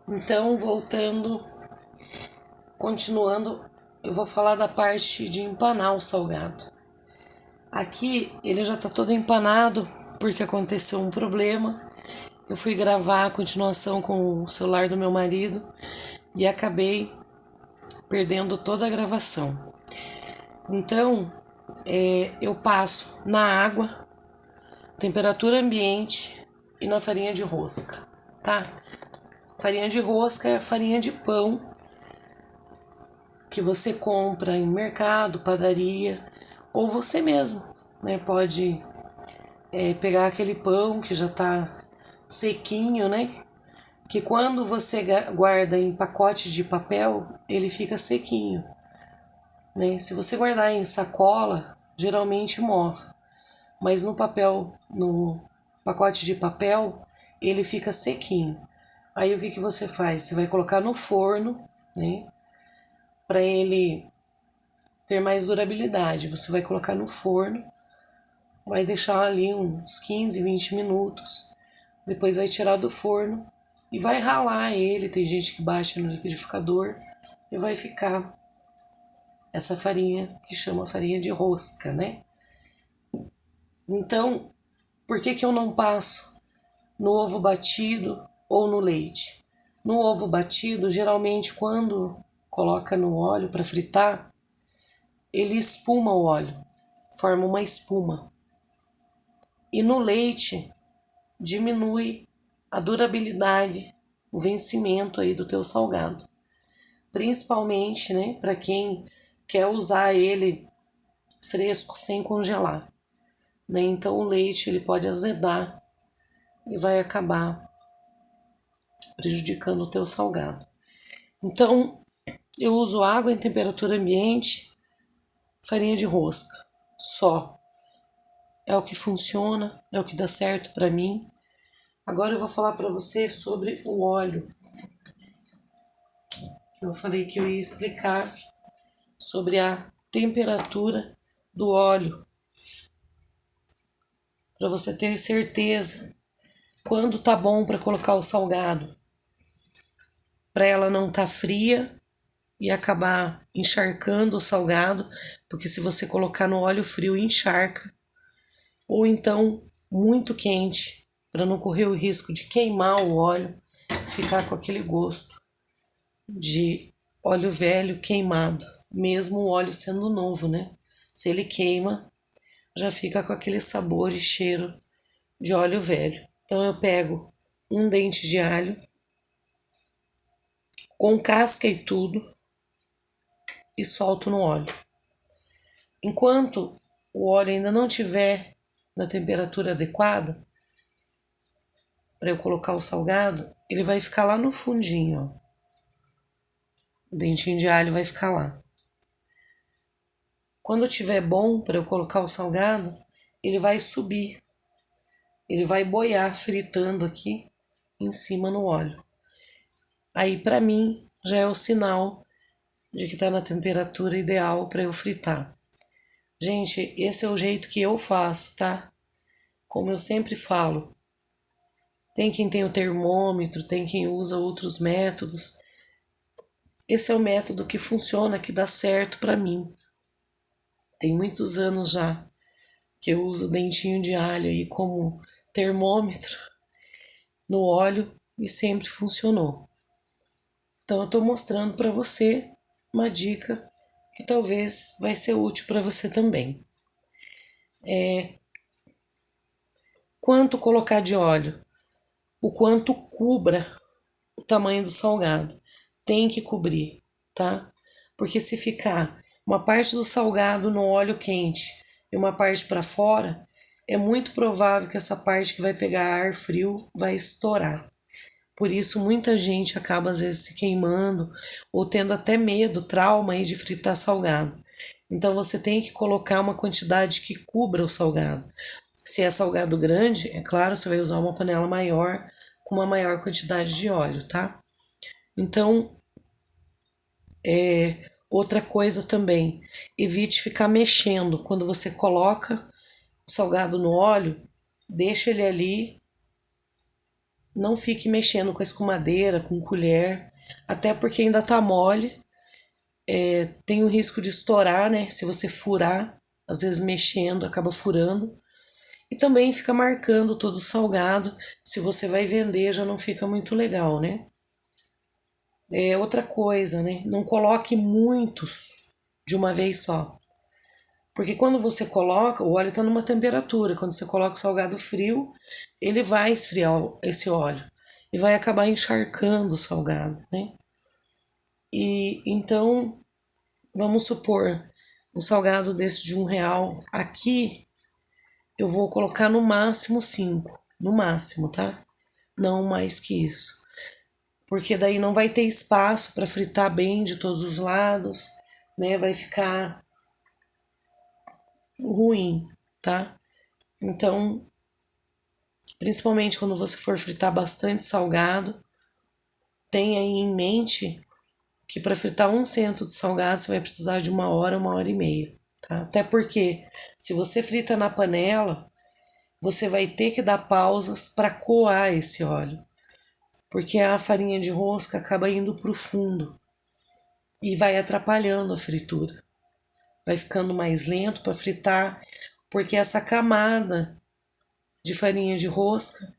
Então, voltando, continuando, eu vou falar da parte de empanar o salgado. Aqui ele já tá todo empanado porque aconteceu um problema. Eu fui gravar a continuação com o celular do meu marido e acabei perdendo toda a gravação. Então, eu passo na água, temperatura ambiente e na farinha de rosca, tá? Farinha de rosca é a farinha de pão que você compra em mercado, padaria, ou você mesmo, né? Pode pegar aquele pão que já tá sequinho, né? Que quando você guarda em pacote de papel, ele fica sequinho, né? Se você guardar em sacola, geralmente mofa, mas no papel, no pacote de papel, ele fica sequinho. Aí o que você faz? Você vai colocar no forno, né? Para ele ter mais durabilidade. Você vai colocar no forno, vai deixar ali uns 15, 20 minutos. Depois vai tirar do forno e vai ralar ele. Tem gente que bate no liquidificador e vai ficar essa farinha que chama farinha de rosca, né? Então, por que eu não passo no ovo batido ou no leite? No ovo batido, geralmente quando coloca no óleo para fritar, ele espuma o óleo, forma uma espuma. E no leite diminui a durabilidade, o vencimento aí do teu salgado. Principalmente, né, para quem quer usar ele fresco sem congelar, né? Então o leite ele pode azedar e vai acabar prejudicando o teu salgado. Então eu uso água em temperatura ambiente, farinha de rosca, só. É o que funciona, é o que dá certo para mim. Agora eu vou falar para você sobre o óleo. Eu falei que eu ia explicar sobre a temperatura do óleo, para você ter certeza quando tá bom para colocar o salgado, para ela não tá fria e acabar encharcando o salgado, porque se você colocar no óleo frio encharca, ou então muito quente, para não correr o risco de queimar o óleo, ficar com aquele gosto de óleo velho queimado, mesmo o óleo sendo novo, né? Se ele queima, já fica com aquele sabor e cheiro de óleo velho. Então eu pego um dente de alho com casca e tudo e solto no óleo. Enquanto o óleo ainda não tiver na temperatura adequada para eu colocar o salgado, ele vai ficar lá no fundinho, ó. O dentinho de alho vai ficar lá. Quando tiver bom para eu colocar o salgado, ele vai subir. Ele vai boiar fritando aqui em cima no óleo. Aí para mim já é o sinal de que está na temperatura ideal para eu fritar. Gente, esse é o jeito que eu faço, tá? Como eu sempre falo, tem quem tem o termômetro, tem quem usa outros métodos. Esse é o método que funciona, que dá certo para mim. Tem muitos anos já que eu uso dentinho de alho aí como termômetro no óleo e sempre funcionou. Então eu estou mostrando para você uma dica que talvez vai ser útil para você também. Quanto colocar de óleo? O quanto cubra o tamanho do salgado. Tem que cobrir, tá? Porque se ficar uma parte do salgado no óleo quente e uma parte para fora, é muito provável que essa parte que vai pegar ar frio vai estourar. Por isso muita gente acaba às vezes se queimando ou tendo até medo, trauma aí de fritar salgado. Então você tem que colocar uma quantidade que cubra o salgado. Se é salgado grande, é claro, você vai usar uma panela maior com uma maior quantidade de óleo, tá? Então, outra coisa também, evite ficar mexendo. Quando você coloca o salgado no óleo, deixa ele ali não fique mexendo com a escumadeira, com colher, até porque ainda tá mole. Tem o risco de estourar, né? Se você furar, às vezes mexendo, acaba furando. E também fica marcando todo o salgado. Se você vai vender, já não fica muito legal, né? Outra coisa, né? Não coloque muitos de uma vez só. Porque quando você coloca, o óleo está numa temperatura. Quando você coloca o salgado frio, ele vai esfriar esse óleo. E vai acabar encharcando o salgado, né? E então, vamos supor, um salgado desse de R$ 1. Aqui, eu vou colocar no máximo 5. No máximo, tá? Não mais que isso. Porque daí não vai ter espaço para fritar bem de todos os lados, né? Vai ficar ruim, tá? Então, principalmente quando você for fritar bastante salgado, tenha aí em mente que para fritar 1 cento de salgado você vai precisar de 1 hora e meia, tá? Até porque se você frita na panela, você vai ter que dar pausas para coar esse óleo, porque a farinha de rosca acaba indo para o fundo e vai atrapalhando a fritura. Vai ficando mais lento para fritar, porque essa camada de farinha de rosca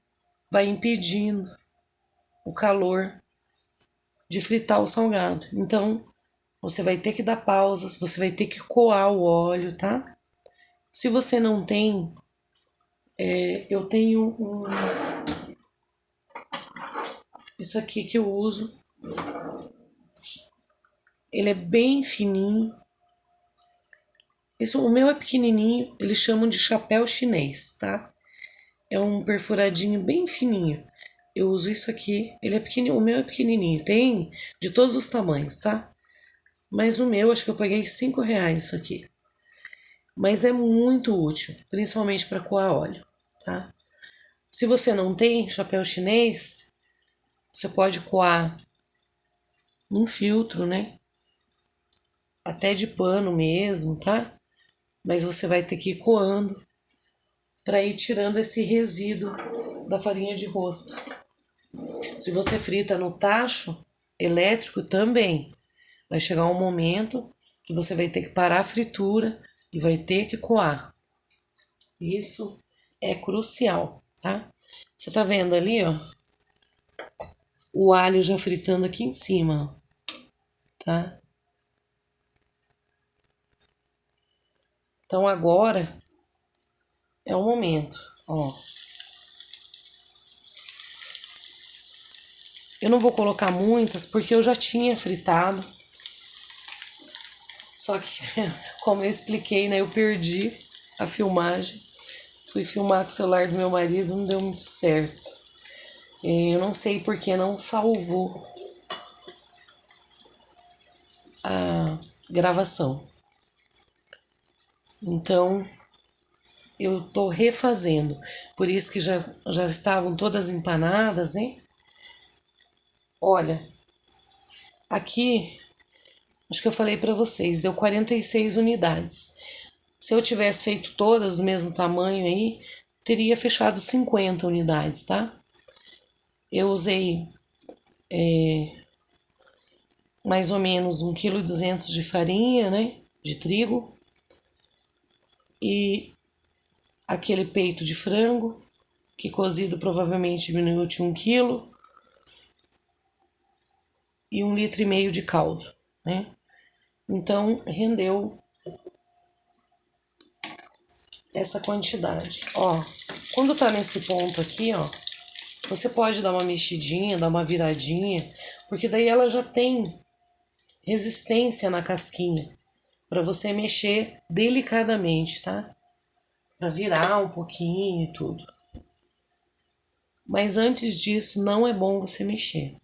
vai impedindo o calor de fritar o salgado. Então, você vai ter que dar pausas, você vai ter que coar o óleo, tá? Se você não tem, eu tenho isso aqui que eu uso. Ele é bem fininho. O meu é pequenininho, eles chamam de chapéu chinês, tá? É um perfuradinho bem fininho. Eu uso isso aqui, ele é pequenininho, o meu é pequenininho, tem de todos os tamanhos, tá? Mas o meu, acho que eu paguei R$ 5 isso aqui. Mas é muito útil, principalmente para coar óleo, tá? Se você não tem chapéu chinês, você pode coar num filtro, né? Até de pano mesmo, tá? Mas você vai ter que ir coando para ir tirando esse resíduo da farinha de rosca. Se você frita no tacho elétrico também, vai chegar um momento que você vai ter que parar a fritura e vai ter que coar. Isso é crucial, tá? Você tá vendo ali, ó, o alho já fritando aqui em cima, tá? Então agora é o momento, ó. Eu não vou colocar muitas porque eu já tinha fritado. Só que, como eu expliquei, né, eu perdi a filmagem. Fui filmar com o celular do meu marido, não deu muito certo. Eu não sei porque não salvou a gravação. Então, eu tô refazendo. Por isso que já estavam todas empanadas, né? Olha, aqui, acho que eu falei para vocês, deu 46 unidades. Se eu tivesse feito todas do mesmo tamanho aí, teria fechado 50 unidades, tá? Eu usei mais ou menos 1,2 kg de farinha, né? De trigo. E aquele peito de frango, que cozido provavelmente diminuiu de 1 quilo. E 1,5 litro de caldo, né? Então, rendeu essa quantidade. Ó, quando tá nesse ponto aqui, ó, você pode dar uma mexidinha, dar uma viradinha, porque daí ela já tem resistência na casquinha para você mexer delicadamente, tá? Para virar um pouquinho e tudo. Mas antes disso, não é bom você mexer.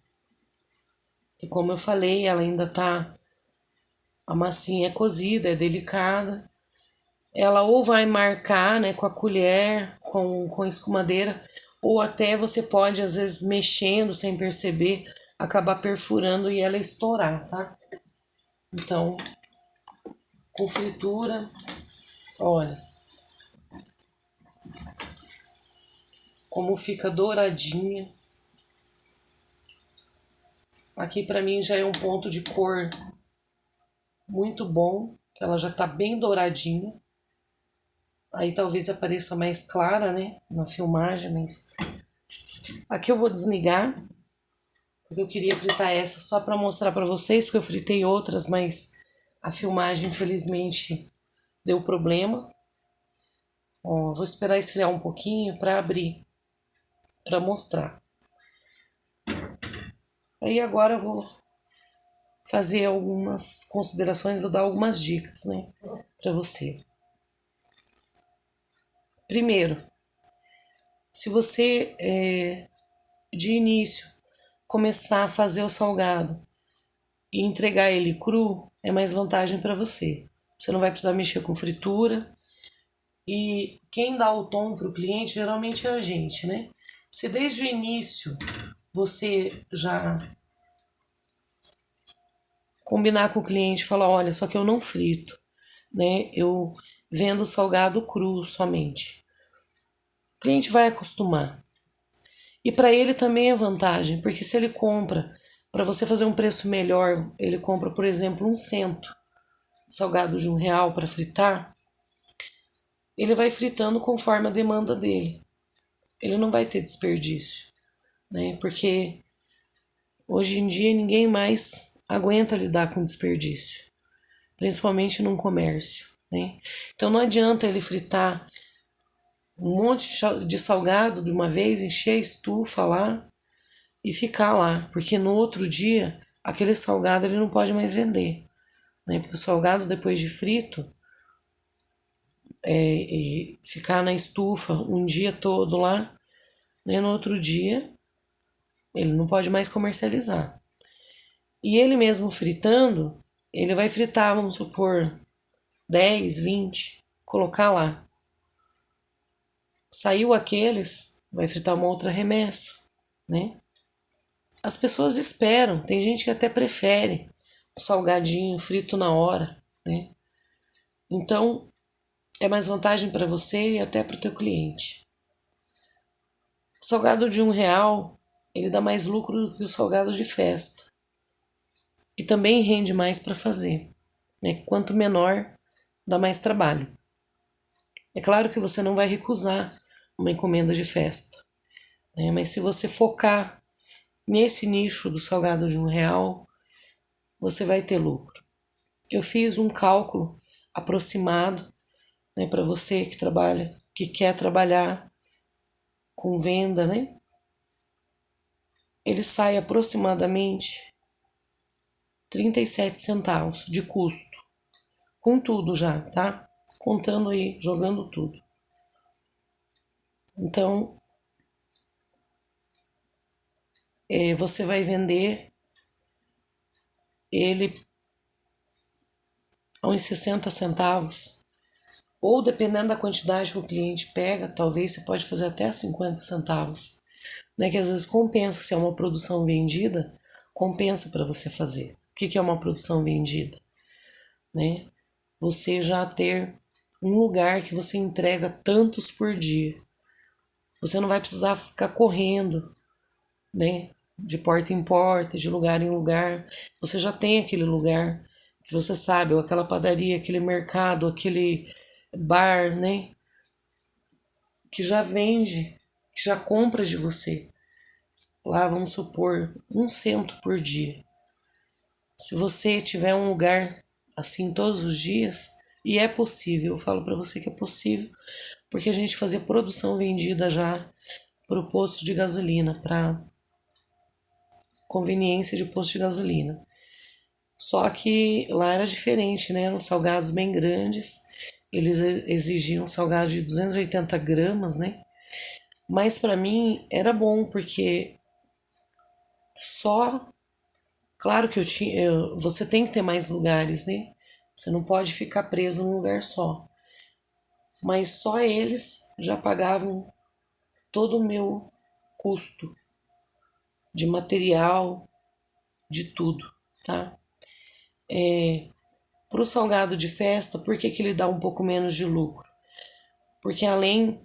E como eu falei, ela ainda tá, a massinha é cozida, é delicada. Ela ou vai marcar, né, com a colher, com a escumadeira, ou até você pode, às vezes, mexendo sem perceber, acabar perfurando e ela estourar, tá? Então, com fritura, olha como fica douradinha. Aqui para mim já é um ponto de cor muito bom, ela já tá bem douradinha. Aí talvez apareça mais clara, né, na filmagem, mas aqui eu vou desligar, porque eu queria fritar essa só para mostrar para vocês, porque eu fritei outras, mas a filmagem infelizmente deu problema. Ó, vou esperar esfriar um pouquinho para abrir, para mostrar. Aí agora eu vou fazer algumas considerações, vou dar algumas dicas, né, para você. Primeiro, se você de início começar a fazer o salgado e entregar ele cru, é mais vantagem para você. Você não vai precisar mexer com fritura. E quem dá o tom para o cliente geralmente é a gente, né? Se desde o início você já combinar com o cliente, falar, olha, só que eu não frito, né? Eu vendo salgado cru somente. O cliente vai acostumar. E para ele também é vantagem, porque se ele compra, para você fazer um preço melhor, ele compra, por exemplo, 1 cento salgado de R$ 1 para fritar, ele vai fritando conforme a demanda dele. Ele não vai ter desperdício, né? Porque hoje em dia ninguém mais aguenta lidar com desperdício, principalmente num comércio, né? Então não adianta ele fritar um monte de salgado de uma vez, encher a estufa lá e ficar lá, porque no outro dia aquele salgado ele não pode mais vender, né? Porque o salgado depois de frito e ficar na estufa um dia todo lá, né? No outro dia ele não pode mais comercializar. E ele mesmo fritando, ele vai fritar, vamos supor, 10, 20, colocar lá. Saiu aqueles, vai fritar uma outra remessa, né? As pessoas esperam, tem gente que até prefere o salgadinho frito na hora, né? Então, é mais vantagem para você e até para o teu cliente. O salgado de R$ 1, ele dá mais lucro do que o salgado de festa. E também rende mais para fazer, né? Quanto menor, dá mais trabalho. É claro que você não vai recusar uma encomenda de festa, né? Mas se você focar nesse nicho do salgado de R$ 1, você vai ter lucro. Eu fiz um cálculo aproximado, né, para você que trabalha, que quer trabalhar com venda, né? Ele sai aproximadamente 37 centavos de custo, com tudo já, tá? Contando aí, jogando tudo. Então, você vai vender ele a uns 60 centavos, ou dependendo da quantidade que o cliente pega, talvez você pode fazer até 50 centavos, né? Que às vezes compensa, se é uma produção vendida, compensa para você fazer. O que é uma produção vendida? Né? Você já ter um lugar que você entrega tantos por dia. Você não vai precisar ficar correndo, né? De porta em porta, de lugar em lugar. Você já tem aquele lugar que você sabe, ou aquela padaria, aquele mercado, aquele bar, né? Que já vende, que já compra de você. Lá, vamos supor, 1 cento por dia. Se você tiver um lugar assim todos os dias, e é possível, eu falo para você que é possível, porque a gente fazia produção vendida já para o posto de gasolina, para conveniência de posto de gasolina. Só que lá era diferente, né? Eram salgados bem grandes, eles exigiam salgados de 280 gramas, né? Mas para mim era bom, porque só. Claro que você tem que ter mais lugares, né? Você não pode ficar preso num lugar só. Mas só eles já pagavam todo o meu custo de material, de tudo, tá? Para o salgado de festa, por que ele dá um pouco menos de lucro? Porque além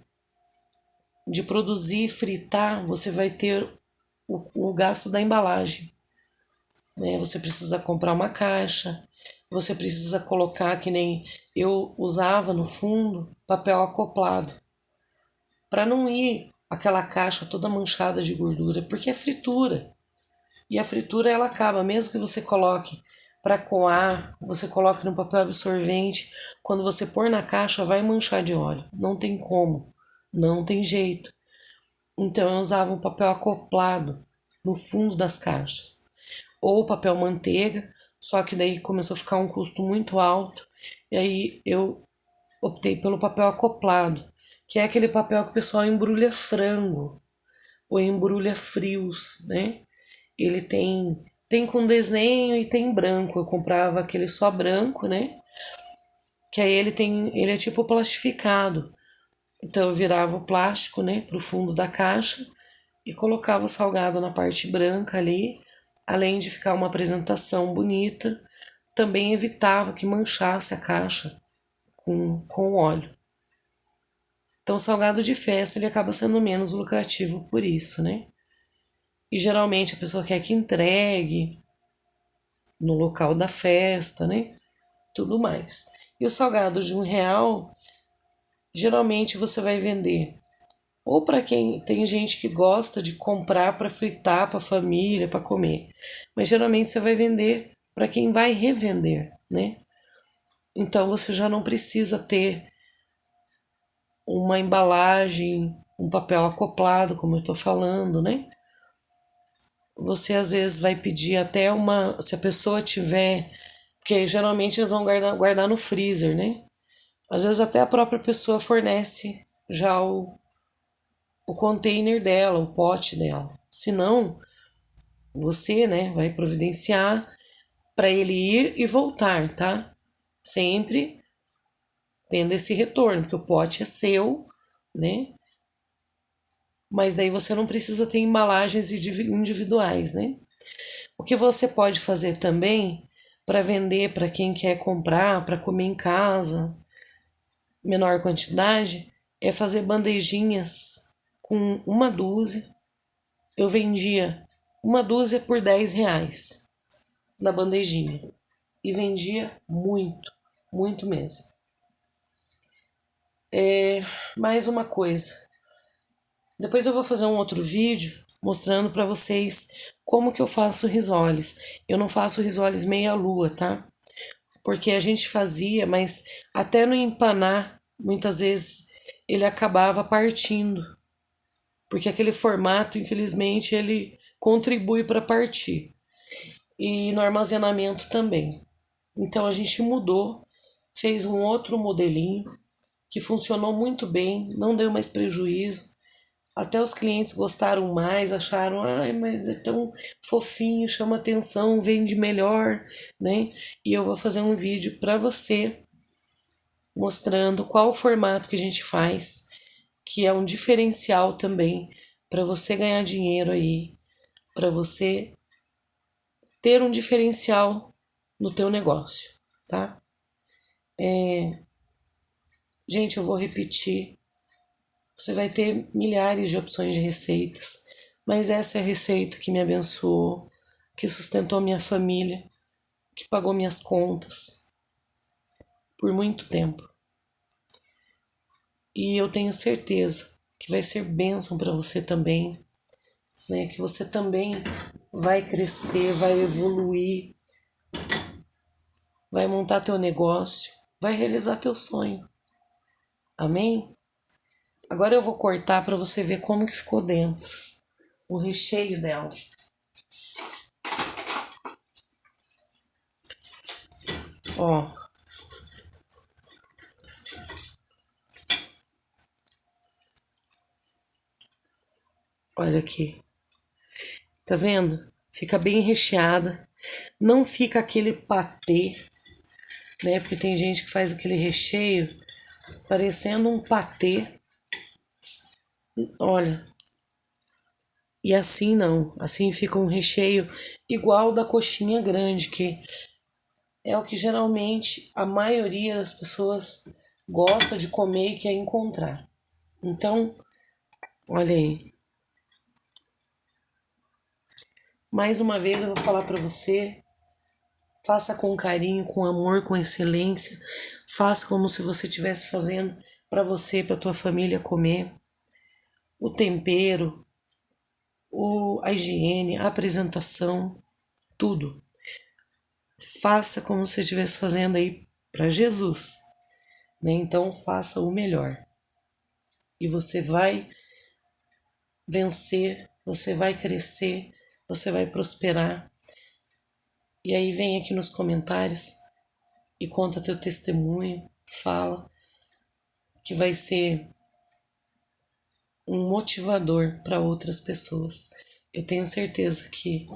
de produzir e fritar, você vai ter o gasto da embalagem. né? Você precisa comprar uma caixa, você precisa colocar, que nem eu usava no fundo, papel acoplado, para não ir aquela caixa toda manchada de gordura, porque é fritura. E a fritura ela acaba, mesmo que você coloque para coar, você coloque no papel absorvente, quando você pôr na caixa vai manchar de óleo. Não tem como, não tem jeito. Então eu usava um papel acoplado no fundo das caixas, ou papel manteiga, só que daí começou a ficar um custo muito alto, e aí eu optei pelo papel acoplado, que é aquele papel que o pessoal embrulha frango ou embrulha frios, né? Ele tem com desenho e tem branco. Eu comprava aquele só branco, né? Que aí ele é tipo plastificado. Então eu virava o plástico, né, pro fundo da caixa e colocava o salgado na parte branca ali, além de ficar uma apresentação bonita, também evitava que manchasse a caixa com óleo. Então o salgado de festa ele acaba sendo menos lucrativo por isso, né? E geralmente a pessoa quer que entregue no local da festa, né? Tudo mais. E o salgado de R$ 1, geralmente você vai vender ou para quem tem gente que gosta de comprar para fritar para a família, para comer. Mas geralmente você vai vender para quem vai revender, né? Então você já não precisa ter uma embalagem, um papel acoplado, como eu estou falando, né? Você às vezes vai pedir até se a pessoa tiver, porque geralmente eles vão guardar no freezer, né? Às vezes até a própria pessoa fornece já o container dela, o pote dela. Se não, você, né, vai providenciar para ele ir e voltar, tá? Sempre tendo esse retorno, porque o pote é seu, né? Mas daí você não precisa ter embalagens individuais, né? O que você pode fazer também para vender para quem quer comprar, para comer em casa, menor quantidade, é fazer bandejinhas com uma dúzia. Eu vendia uma dúzia por R$ 10 na bandejinha. E vendia muito, muito mesmo. Mais uma coisa. Depois eu vou fazer um outro vídeo mostrando para vocês como que eu faço risoles. Eu não faço risoles meia lua, tá? Porque a gente fazia, mas até no empanar, muitas vezes ele acabava partindo. Porque aquele formato, infelizmente, ele contribui para partir. E no armazenamento também. Então a gente mudou, fez um outro modelinho que funcionou muito bem, não deu mais prejuízo. Até os clientes gostaram mais, acharam, ai, mas é tão fofinho, chama atenção, vende melhor, né? E eu vou fazer um vídeo para você mostrando qual o formato que a gente faz, que é um diferencial também para você ganhar dinheiro aí, para você ter um diferencial no teu negócio, tá? Gente, eu vou repetir. Você vai ter milhares de opções de receitas, mas essa é a receita que me abençoou, que sustentou minha família, que pagou minhas contas por muito tempo. E eu tenho certeza que vai ser bênção para você também, né? Que você também vai crescer, vai evoluir, vai montar teu negócio, vai realizar teu sonho. Amém? Agora eu vou cortar para você ver como que ficou dentro, o recheio dela. Ó, olha aqui. Tá vendo? Fica bem recheada. Não fica aquele patê, né? Porque tem gente que faz aquele recheio parecendo um patê. Olha. E assim não. Assim fica um recheio igual da coxinha grande, que é o que geralmente a maioria das pessoas gosta de comer e quer encontrar. Então, olha aí. Mais uma vez eu vou falar para você, faça com carinho, com amor, com excelência. Faça como se você estivesse fazendo para você, para tua família comer. O tempero, a higiene, a apresentação, tudo. Faça como se estivesse fazendo aí para Jesus, né? Então faça o melhor. E você vai vencer, você vai crescer, você vai prosperar. E aí vem aqui nos comentários e conta teu testemunho, fala, que vai ser um motivador para outras pessoas. Eu tenho certeza que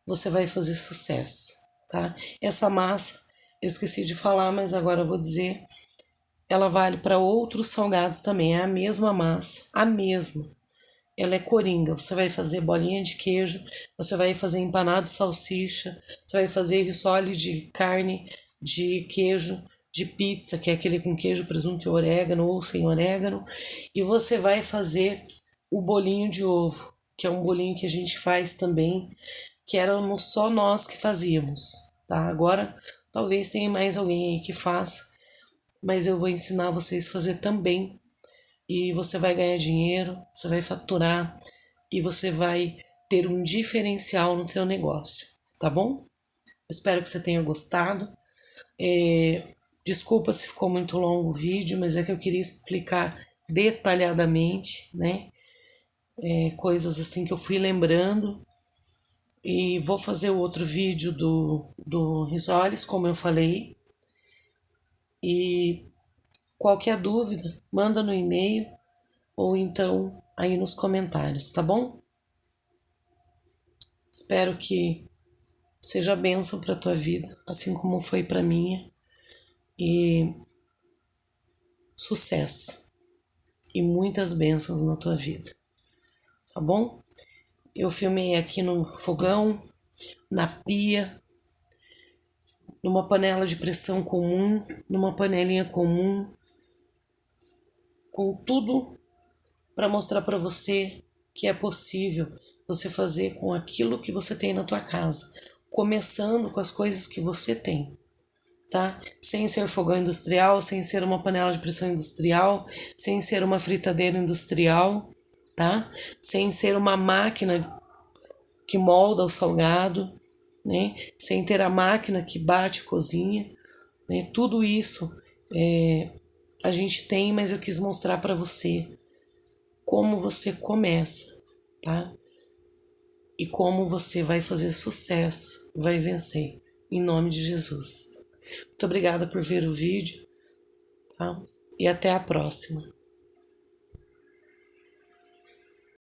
você vai fazer sucesso, tá? Essa massa, eu esqueci de falar, mas agora eu vou dizer, ela vale para outros salgados também, é a mesma massa, a mesma. Ela é coringa, você vai fazer bolinha de queijo, você vai fazer empanado de salsicha, você vai fazer risole de carne, de queijo, de pizza, que é aquele com queijo, presunto e orégano ou sem orégano, e você vai fazer o bolinho de ovo, que é um bolinho que a gente faz também, que éramos só nós que fazíamos, tá? Agora talvez tenha mais alguém aí que faça, mas eu vou ensinar vocês a fazer também, e você vai ganhar dinheiro, você vai faturar e você vai ter um diferencial no teu negócio, tá bom? Espero que você tenha gostado. Desculpa se ficou muito longo o vídeo, mas é que eu queria explicar detalhadamente, né? Coisas assim que eu fui lembrando. E vou fazer outro vídeo do risoles, como eu falei. E qualquer dúvida, manda no e-mail ou então aí nos comentários, tá bom? Espero que seja bênção para tua vida, assim como foi para minha. E sucesso e muitas bênçãos na tua vida, tá bom? Eu filmei aqui no fogão, na pia, numa panela de pressão comum, numa panelinha comum, com tudo para mostrar para você que é possível você fazer com aquilo que você tem na tua casa, começando com as coisas que você tem, tá? Sem ser fogão industrial, sem ser uma panela de pressão industrial, sem ser uma fritadeira industrial, tá? Sem ser uma máquina que molda o salgado, né? Sem ter a máquina que bate e cozinha, né? Tudo isso a gente tem, mas eu quis mostrar para você como você começa, tá? E como você vai fazer sucesso, vai vencer, em nome de Jesus. Muito obrigada por ver o vídeo, tá? E até a próxima.